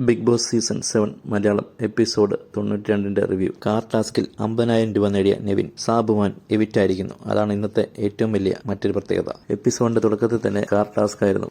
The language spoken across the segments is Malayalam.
Big Boss season 7 Malayalam episode 92 review. Car ടാസ്കിൽ 50,000 രൂപ നേടിയ നെവിൻ സാബുമാൻ എവിറ്റായിരിക്കുന്നു. അതാണ് ഇന്നത്തെ ഏറ്റവും വലിയ മറ്റൊരു പ്രത്യേകത. എപ്പിസോഡിന്റെ തുടക്കത്തിൽ തന്നെ കാർ ടാസ്ക് ആയിരുന്നു.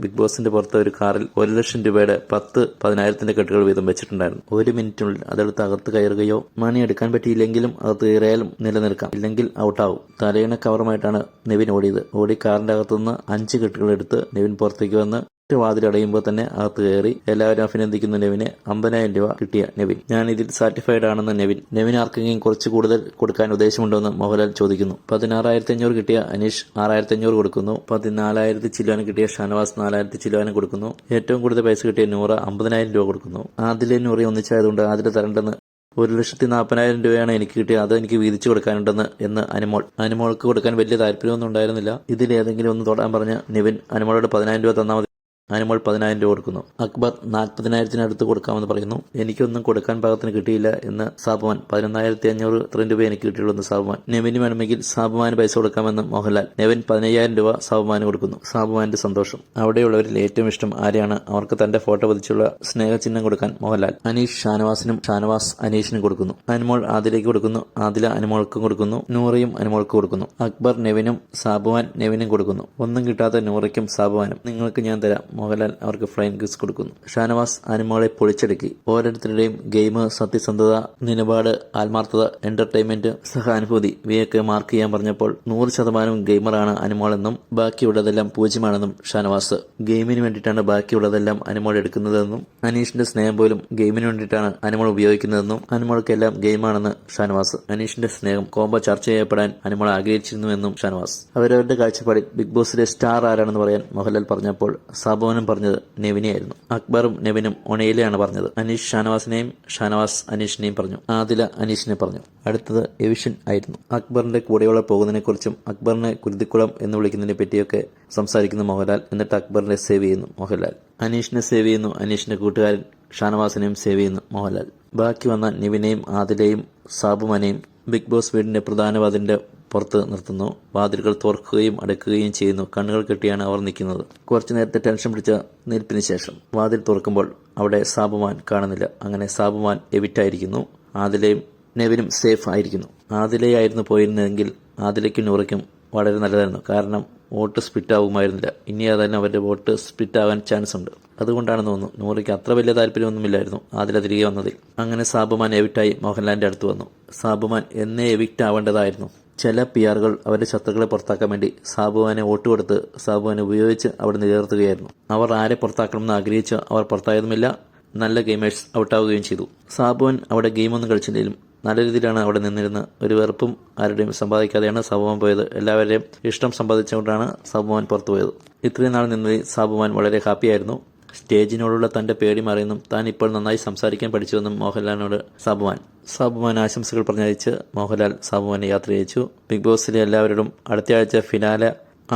ബിഗ് ബോസിന്റെ പുറത്ത് ഒരു കാറിൽ 1,00,000 രൂപയുടെ 10,000 കെട്ടുകൾ വീതം വെച്ചിട്ടുണ്ടായിരുന്നു. 1 മിനിറ്റിനുള്ളിൽ അതെടുത്ത് അകത്ത് കയറുകയോ മണി എടുക്കാൻ പറ്റിയില്ലെങ്കിലും അകത്ത് കയറിയാലും നിലനിൽക്കാം, ഇല്ലെങ്കിൽ ഔട്ടാവും. തലയിണ കവറുമായിട്ടാണ് നെവിൻ ഓടിയത്. കാറിന്റെ അകത്തുനിന്ന് 5 കെട്ടുകൾ എടുത്ത് നെവിൻ പുറത്തേക്ക് വന്ന് വാതിലടയുമ്പോൾ തന്നെ അകത്ത് കയറി. എല്ലാവരും അഭിനന്ദിക്കുന്ന നെവിന് 50,000 രൂപ കിട്ടിയ നെവിൻ, ഞാൻ ഇതിൽ സാറ്റിസ്ഫൈഡ് ആണെന്ന് നെവിൻ ആർക്കെങ്കിലും കുറച്ച് കൂടുതൽ കൊടുക്കാൻ ഉദ്ദേശമുണ്ടോയെന്ന് മോഹൻലാൽ ചോദിക്കുന്നു. 16,500 കിട്ടിയ അനീഷ് 6,500 കൊടുക്കുന്നു. 14,000 ചില്ലുവാനും കിട്ടിയ ഷാനവാസ് 4,000 ചില്ലുവാനും കൊടുക്കുന്നു. ഏറ്റവും കൂടുതൽ പൈസ കിട്ടിയ നൂറ 50,000 രൂപ കൊടുക്കുന്നു. ആദിലെ നൂറി ഒന്നിച്ചായതുകൊണ്ട് ആദിലെ തരണ്ടെന്ന് 1,40,40,000 രൂപയാണ് എനിക്ക് കിട്ടിയത്, അത് എനിക്ക് വീതിച്ചു കൊടുക്കാനുണ്ടെന്ന് എന്ന് അനുമോൾക്ക് കൊടുക്കാൻ വലിയ താല്പര്യമൊന്നും ഉണ്ടായിരുന്നില്ല. ഇതിലേതെങ്കിലും ഒന്ന് തൊടാൻ പറഞ്ഞ് നെവിൻ അനുമോളോട് 10,000 രൂപ തന്നാൽ മതി. അനുമോൾ 10,000 രൂപ കൊടുക്കുന്നു. അക്ബർ 40,000 കൊടുക്കാമെന്ന് പറയുന്നു. എനിക്കൊന്നും കൊടുക്കാൻ പാകത്തിന് കിട്ടിയില്ല എന്ന് സാബുമാൻ. 11,500 ഇത്രയും രൂപ എനിക്ക് കിട്ടിയുള്ളൂ എന്ന് സാബുമാൻ. നെവിന് വേണമെങ്കിൽ സാബുമാന് പൈസ കൊടുക്കാമെന്ന് മോഹൻലാൽ. നെവിൻ 15,000 രൂപ സാബുമാന് കൊടുക്കുന്നു. സാബുമാന്റെ സന്തോഷം. അവിടെയുള്ളവരിൽ ഏറ്റവും ഇഷ്ടം ആരെയാണ് അവർക്ക് തന്റെ ഫോട്ടോ പതിച്ചുള്ള സ്നേഹചിഹ്നം കൊടുക്കാൻ മോഹൻലാൽ. അനീഷ് ഷാനവാസിനും ഷാനവാസ് അനീഷിനും കൊടുക്കുന്നു. അനുമോൾ ആദിലേക്ക് കൊടുക്കുന്നു. ആദില അനുമോൾക്കും കൊടുക്കുന്നു. നൂറയും അനുമോൾക്ക് കൊടുക്കുന്നു. അക്ബർ നെവിനും സാബുമാൻ നെവിനും കൊടുക്കുന്നു. ഒന്നും കിട്ടാത്ത നൂറയ്ക്കും സാബുമാനും. നിങ്ങൾക്ക് ഞാൻ തരാം. മോഹൻലാൽ അവർക്ക് ഫ്ലൈങ് കിസ് കൊടുക്കുന്നു. ഷാനവാസ് അനുമോളെ പൊളിച്ചടുക്കി. ഓരോരുത്തരുടെയും ഗെയിം, സത്യസന്ധത, നിലപാട്, ആത്മാർത്ഥത, എന്റർടൈൻമെന്റ്, സഹാനുഭൂതി ഇവയൊക്കെ മാർക്ക് ചെയ്യാൻ പറഞ്ഞപ്പോൾ 100% ഗെയിമറാണ് അനുമോളെന്നും ബാക്കിയുള്ളതെല്ലാം 0 ഷാനവാസ്. ഗെയിമിന് വേണ്ടിയിട്ടാണ് ബാക്കിയുള്ളതെല്ലാം അനുമോൾ എടുക്കുന്നതെന്നും അനീഷിന്റെ സ്നേഹം പോലും ഗെയിമിന് വേണ്ടിയിട്ടാണ് അനുമോൾ ഉപയോഗിക്കുന്നതെന്നും അനുമോൾക്കെല്ലാം ഗെയിമാണെന്ന് ഷാനവാസ്. അനീഷിന്റെ സ്നേഹം കോംബോ ചർച്ച ചെയ്യപ്പെടാൻ അനുമോൾ ആഗ്രഹിച്ചിരുന്നുവെന്നും ഷാനവാസ്. അവരവരുടെ കാഴ്ചപ്പാടിൽ ബിഗ് ബോസിലെ സ്റ്റാർ ആരാണെന്ന് പറയാൻ മോഹൻലാൽ പറഞ്ഞപ്പോൾ സാബുമാനും പറഞ്ഞത് നെവിനെയായിരുന്നു. അക്ബറും നെവിനും ഒണയിലെയാണ് പറഞ്ഞത്. അനീഷ് ഷാനവാസിനെയും ഷാനവാസ് അനീഷിനെയും പറഞ്ഞു. ആദില അനീഷിനെ പറഞ്ഞു. അടുത്തത് എവിഷൻ ആയിരുന്നു. അക്ബറിന്റെ കൂടെയുള്ള പോകുന്നതിനെക്കുറിച്ചും അക്ബറിനെ കുരുതിക്കുളം എന്ന് വിളിക്കുന്നതിനെ പറ്റിയൊക്കെ സംസാരിക്കുന്ന മോഹൻലാൽ. എന്നിട്ട് അക്ബറിനെ സേവ് ചെയ്യുന്നു മോഹൻലാൽ. അനീഷിനെ സേവ് ചെയ്യുന്നു. അനീഷിന്റെ കൂട്ടുകാരൻ ഷാനവാസിനെയും സേവ് ചെയ്യുന്നു മോഹൻലാൽ. ബാക്കി വന്ന നെവിനെയും ആദിലയും സാബുമാനെയും ബിഗ് ബോസ് വീടിന്റെ പ്രധാന വാതിലിന്റെ പുറത്ത് നിർത്തുന്നു. വാതിലുകൾ തുറക്കുകയും അടയ്ക്കുകയും ചെയ്യുന്നു. കണ്ണുകൾ കെട്ടിയാണ് അവർ നിൽക്കുന്നത്. കുറച്ചു നേരത്തെ ടെൻഷൻ പിടിച്ച നിൽപ്പിന് ശേഷം വാതിൽ തുറക്കുമ്പോൾ അവിടെ സാബുമാൻ കാണുന്നില്ല. അങ്ങനെ സാബുമാൻ എവിറ്റായിരിക്കുന്നു. ആദിലയും നെവിനും സേഫ് ആയിരിക്കുന്നു. ആദിലയായിരുന്നു പോയിരുന്നതെങ്കിൽ ആദിലയ്ക്കും നൂറയ്ക്കും വളരെ നല്ലതായിരുന്നു. കാരണം വോട്ട് സ്പ്ലിറ്റ് ആകുമായിരുന്നില്ല. ഇനി അതന്നെ അവരുടെ വോട്ട് സ്പ്ലിറ്റ് ആകാൻ ചാൻസ് ഉണ്ട്. അതുകൊണ്ടാണെന്ന് തോന്നുന്നു നൂറയ്ക്ക് അത്ര വലിയ താല്പര്യമൊന്നുമില്ലായിരുന്നു ആദില തിരികെ വന്നതിൽ. അങ്ങനെ സാബുമാൻ എവിക്റ്റായി മോഹൻലാലിന്റെ അടുത്ത് വന്നു. സാബുമാൻ എന്നേ എവിക്റ്റ് ആവേണ്ടതായിരുന്നു. ചില പിആറുകൾ അവരുടെ ശത്രുക്കളെ പുറത്താക്കാൻ വേണ്ടി സാബുമാനെ വോട്ട് കൊടുത്ത് സാബുമാനെ ഉപയോഗിച്ച് അവിടെ നിലനിർത്തുകയായിരുന്നു. അവർ ആരെ പുറത്താക്കണമെന്ന് ആഗ്രഹിച്ച് അവർ പുറത്തായതുമില്ല. നല്ല ഗെയിമേഴ്സ് ഔട്ടാവുകയും ചെയ്തു. സാബുമാൻ അവിടെ ഗെയിമൊന്നും കളിച്ചില്ലെങ്കിലും നല്ല രീതിയിലാണ് അവിടെ നിന്നിരുന്ന്. ഒരു വെറുപ്പും ആരുടെയും സമ്പാദിക്കാതെയാണ് സാബുമാൻ പോയത്. എല്ലാവരുടെയും ഇഷ്ടം സമ്പാദിച്ചുകൊണ്ടാണ് സാബുമാൻ പുറത്തു പോയത്. ഇത്രയും നാൾ നിന്നതിൽ സാബുമാൻ വളരെ ഹാപ്പിയായിരുന്നു. സ്റ്റേജിനോടുള്ള തന്റെ പേടി മാറിയെന്നും താൻ ഇപ്പോൾ നന്നായി സംസാരിക്കാൻ പഠിച്ചുവെന്നും മോഹൻലാലിനോട് സാബുമാൻ ആശംസകൾ പറഞ്ഞയച്ച് മോഹൻലാൽ സാബുമാനെ യാത്ര അയച്ചു. ബിഗ് ബോസിലെ എല്ലാവരോടും അടുത്തയാഴ്ച ഫിനാലെ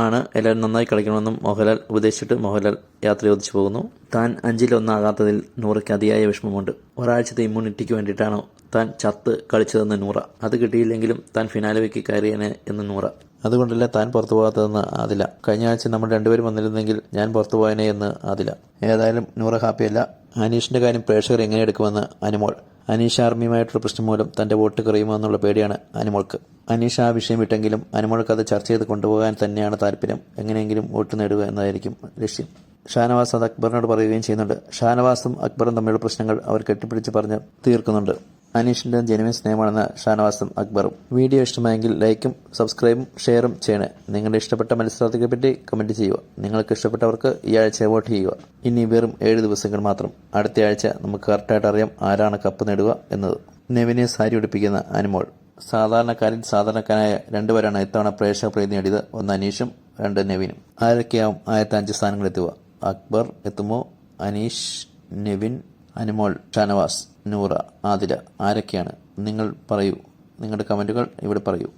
ആണ്, എല്ലാവരും നന്നായി കളിക്കണമെന്നും മോഹൻലാൽ ഉപദേശിച്ചിട്ട് മോഹൻലാൽ യാത്ര ചോദിച്ചു പോകുന്നു. താൻ 5-1 ആകാത്തതിൽ നൂറയ്ക്ക് അതിയായ വിഷമമുണ്ട്. ഒരാഴ്ചത്തെ ഇമ്മ്യൂണിറ്റിക്ക് വേണ്ടിയിട്ടാണോ താൻ ചത്ത് കളിച്ചതെന്ന് നൂറ. അത് കിട്ടിയില്ലെങ്കിലും താൻ ഫിനാലയ്ക്ക് കയറിയേനെ എന്ന് നൂറ. അതുകൊണ്ടല്ല താൻ പുറത്തു പോകാത്തതെന്ന് ആദില. കഴിഞ്ഞ ആഴ്ച നമ്മൾ രണ്ടുപേരും വന്നിരുന്നെങ്കിൽ ഞാൻ പുറത്തു പോയനെ എന്ന് ആദില. ഏതായാലും നൂറ ഹാപ്പിയല്ല. അനീഷിന്റെ കാര്യം പ്രേക്ഷകർ എങ്ങനെ എടുക്കുമെന്ന് അനുമോൾ. അനീഷ് ആർമിയുമായിട്ടുള്ള പ്രശ്നം മൂലം തന്റെ വോട്ട് കുറയുമോ എന്നുള്ള പേടിയാണ് അനുമോൾക്ക്. അനീഷ് ആ വിഷയം വിട്ടെങ്കിലും അനുമോൾക്ക് അത് ചർച്ച ചെയ്ത് കൊണ്ടുപോകാൻ തന്നെയാണ് താല്പര്യം. എങ്ങനെയെങ്കിലും വോട്ട് നേടുക എന്നതായിരിക്കും ലക്ഷ്യം. ഷാനവാസ് അത് അക്ബറിനോട് പറയുകയും ചെയ്യുന്നുണ്ട്. ഷാനവാസും അക്ബറും തമ്മിലുള്ള പ്രശ്നങ്ങൾ അവർ കെട്ടിപ്പിടിച്ച് പറഞ്ഞ് തീർക്കുന്നുണ്ട്. അനീഷിന്റെ ജെനുവിൻ സ്നേഹമാണെന്ന് ഷാനവാസും അക്ബറും. വീഡിയോ ഇഷ്ടമായെങ്കിൽ ലൈക്കും സബ്സ്ക്രൈബും ഷെയറും ചെയ്യണേ. നിങ്ങളുടെ ഇഷ്ടപ്പെട്ട മത്സരാർത്ഥികളെ പറ്റി കമന്റ് ചെയ്യുക. നിങ്ങൾക്ക് ഇഷ്ടപ്പെട്ടവർക്ക് ഈ ആഴ്ച വോട്ട് ചെയ്യുക. ഇനി വെറും 7 ദിവസങ്ങൾ മാത്രം. അടുത്ത ആഴ്ച നമുക്ക് കറക്റ്റായിട്ട് അറിയാം ആരാണ് കപ്പ് നേടുക എന്നത്. നെവിനെ സാരി ഉടുപ്പിക്കുന്ന അനുമോൾ. സാധാരണക്കാരിൽ സാധാരണക്കാരായ 2 പേരാണ് ഇത്തവണ പ്രേക്ഷക പ്രീതി നേടിയത്. 1 അനീഷും 2 നെവിനും. ആരൊക്കെയാവും ആദ്യത്തെ 5 സ്ഥാനങ്ങൾ എത്തുക? അക്ബർ എത്തുമോ? അനീഷ്, നെവിൻ, അനുമോൾ, ഷാനവാസ്, നൂറ, ആദില. ആരൊക്കെയാണ്? നിങ്ങൾ പറയൂ. നിങ്ങളുടെ കമന്റുകൾ ഇവിടെ പറയൂ.